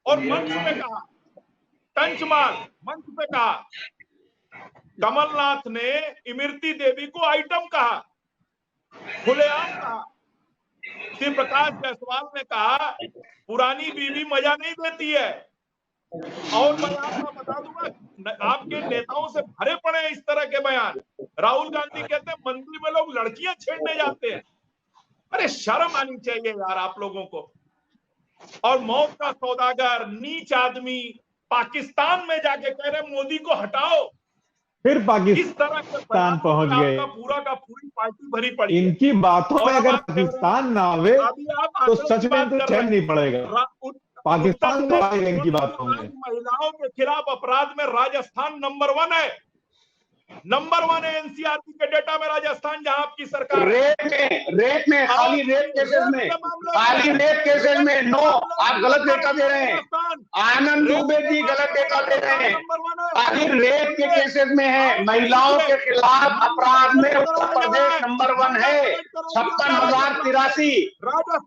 और मंच पे कहा, टंच माल मंच पे कहा। कमलनाथ ने इमरती देवी को आइटम कहा, खुलेआम कहा। श्री प्रकाश जायसवाल ने कहा पुरानी बीवी मजा नहीं देती है। और मैं आपको बता दूंगा, आपके नेताओं से भरे पड़े हैं इस तरह के बयान। राहुल गांधी कहते हैं मंदिर में लोग लड़कियां छेड़ने जाते हैं। अरे शर्म आनी चाहिए यार आप लोगों को। और मौत का सौदागर, नीच आदमी पाकिस्तान में जाके कह रहे मोदी को हटाओ। फिर इस तरह के पाकिस्तान पहुंच गए। पूरा का पूरी पार्टी भरी पड़ी। इनकी बातों में अगर पाकिस्तान ना आवे तो सच में तो चैन नहीं पड़ेगा। पाकिस्तान तो आएगा इनकी बातों में। महिलाओं के खिलाफ अपराध में राजस्थान नंबर 1 है, नंबर 1 है एनसीआरबी के डेटा में राजस्थान, जहां आपकी सरकार रेप में खाली रेप केसेस में नो, आप गलत डेटा दे रहे हैं। आनंद दुबे जी गलत डेटा दे रहे हैं। खाली रेप के केसेस में है, महिलाओं के खिलाफ अपराध में उत्तर प्रदेश नंबर 1 है, 56,083।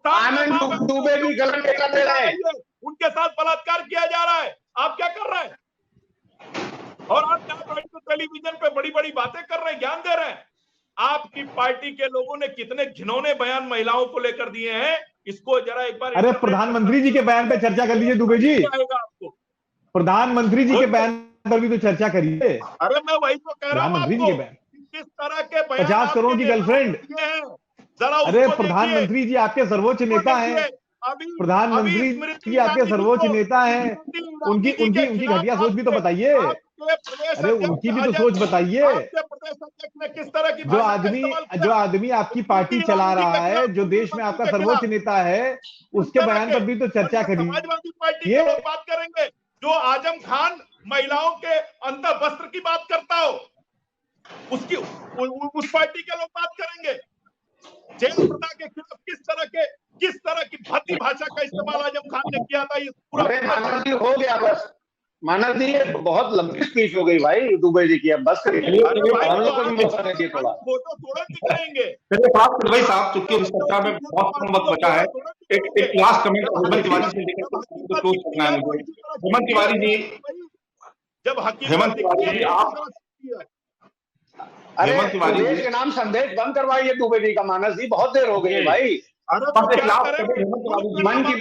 आनंद दुबे जी गलत डेटा दे रहे हैं। उनके साथ बलात्कार किया जा रहा है, आप क्या कर रहे हैं? और आप टेलीविजन पे बड़ी बड़ी बातें कर रहे हैं, ज्ञान दे रहे हैं। आपकी पार्टी के लोगों ने कितने घिनौने बयान महिलाओं को लेकर दिए हैं, इसको जरा एक बार। अरे प्रधानमंत्री जी के बयान पे चर्चा कर लीजिए दुबे जी, प्रधानमंत्री जी के बयान पर भी तो चर्चा करिए। अरे मैं वही तो कह रहा हूं, प्रधानमंत्री जी के बयान, किस तरह के बयान 50 करोड़ की गर्लफ्रेंड। अरे प्रधानमंत्री जी आपके सर्वोच्च नेता हैं, प्रधानमंत्री जी आपके सर्वोच्च नेता हैं, उनकी घटिया सोच भी तो बताइए। अरे उनकी भी तो सोच बताइए। किस तरह की जो आदमी आपकी पार्टी चला रहा है, जो देश में आपका सर्वोच्च नेता है, उसके बयान पर भी तो चर्चा करिए। समाजवादी पार्टी के लोग बात करेंगे, जो आजम खान महिलाओं के अंदर वस्त्र की बात करता हो, उसकी उस पार्टी के लोग बात करेंगे। जेल प्रथा के खिलाफ किस तरह की भद्दी भाषा का इस्तेमाल आजम खान ने किया था, ये पूरा मानव जी हो गया बस। मानव जी ये बहुत लंबी स्पीच हो गई भाई दुबे जी की, अब बस हम लोग को भी मौका दीजिए थोड़ा। फोटो थोड़ा दिखाएंगे भाई साहब, चूंकि इस चर्चा में बहुत कम वक्त बचा है, एक लास्ट कमेंट हेमंत तिवारी से लेकर क्लोज करना है मुझे। हेमंत तिवारी जी, जब हेमंत तिवारी जी आप, अरे देश के नाम संदेश बंद करवाइए दुबे जी का। मानस जी बहुत देर हो गई है भाई, मन की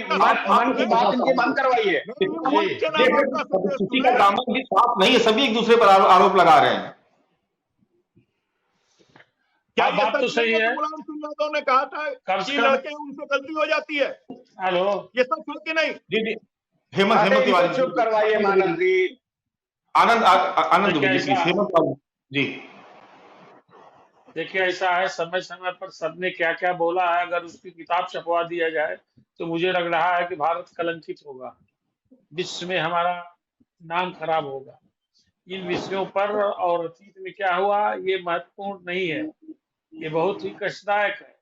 बात इनकी बंद करवाइए। किसी का दामन भी साफ नहीं है, सभी एक दूसरे पर आरोप लगा रहे हैं। क्या बात तो सही है। मुलायम सिंह यादव ने कहा था कि लड़के उनसे गलती हो जाती है। हेलो, ये सब सच कि नहीं? जी हेमंत तिवारी चुप करवाइए मानस जी। आनंद दुबे जी, हेमंत जी। देखिए ऐसा है, समय समय पर सबने क्या क्या बोला है, अगर उसकी किताब छपवा दिया जाए तो मुझे लग रहा है कि भारत कलंकित होगा, विश्व में हमारा नाम खराब होगा। इन विषयों पर और अतीत में क्या हुआ ये महत्वपूर्ण नहीं है, ये बहुत ही कष्टदायक है।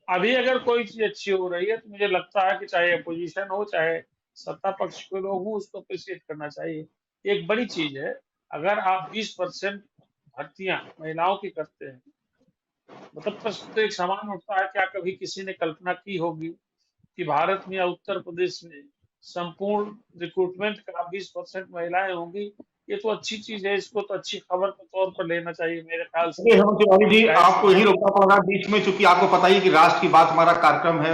अभी अगर कोई चीज अच्छी हो रही है तो मुझे लगता है कि चाहे अपोजिशन हो चाहे सत्ता पक्ष के लोग हो, उसको अप्रिशिएट करना चाहिए। एक बड़ी चीज है, अगर आप 20% भर्तियां महिलाओं की करते हैं, मतलब प्रश्न तो एक सवाल उठता है, क्या कभी किसी ने कल्पना की होगी कि भारत में या उत्तर प्रदेश में संपूर्ण रिक्रूटमेंट का 20% महिलाएं होंगी? ये तो अच्छी चीज है, इसको तो अच्छी खबर के तौर पर लेना चाहिए मेरे ख्याल से। देखिए हेमंत तिवारी जी, जाहिर आपको सी यही बात रोकना पड़ रहा है बीच में, क्योंकि आपको पता ही कि राष्ट्र की बात हमारा कार्यक्रम है,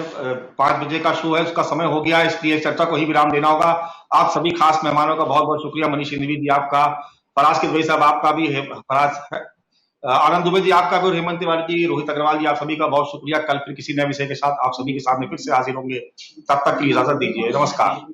5 बजे का शो है, उसका समय हो गया, इसलिए चर्चा को ही विराम देना होगा। आप सभी खास मेहमानों का बहुत बहुत शुक्रिया। मनीष इंदवी जी आपका, फराज किदवई साहब आपका भी, फराज आनंद दुबे जी आपका भी, और हेमंत तिवारी जी, रोहित अग्रवाल जी, आप सभी का बहुत शुक्रिया। कल फिर किसी नए विषय के साथ आप सभी के सामने फिर से हाजिर होंगे, तब तक की इजाजत दीजिए, नमस्कार।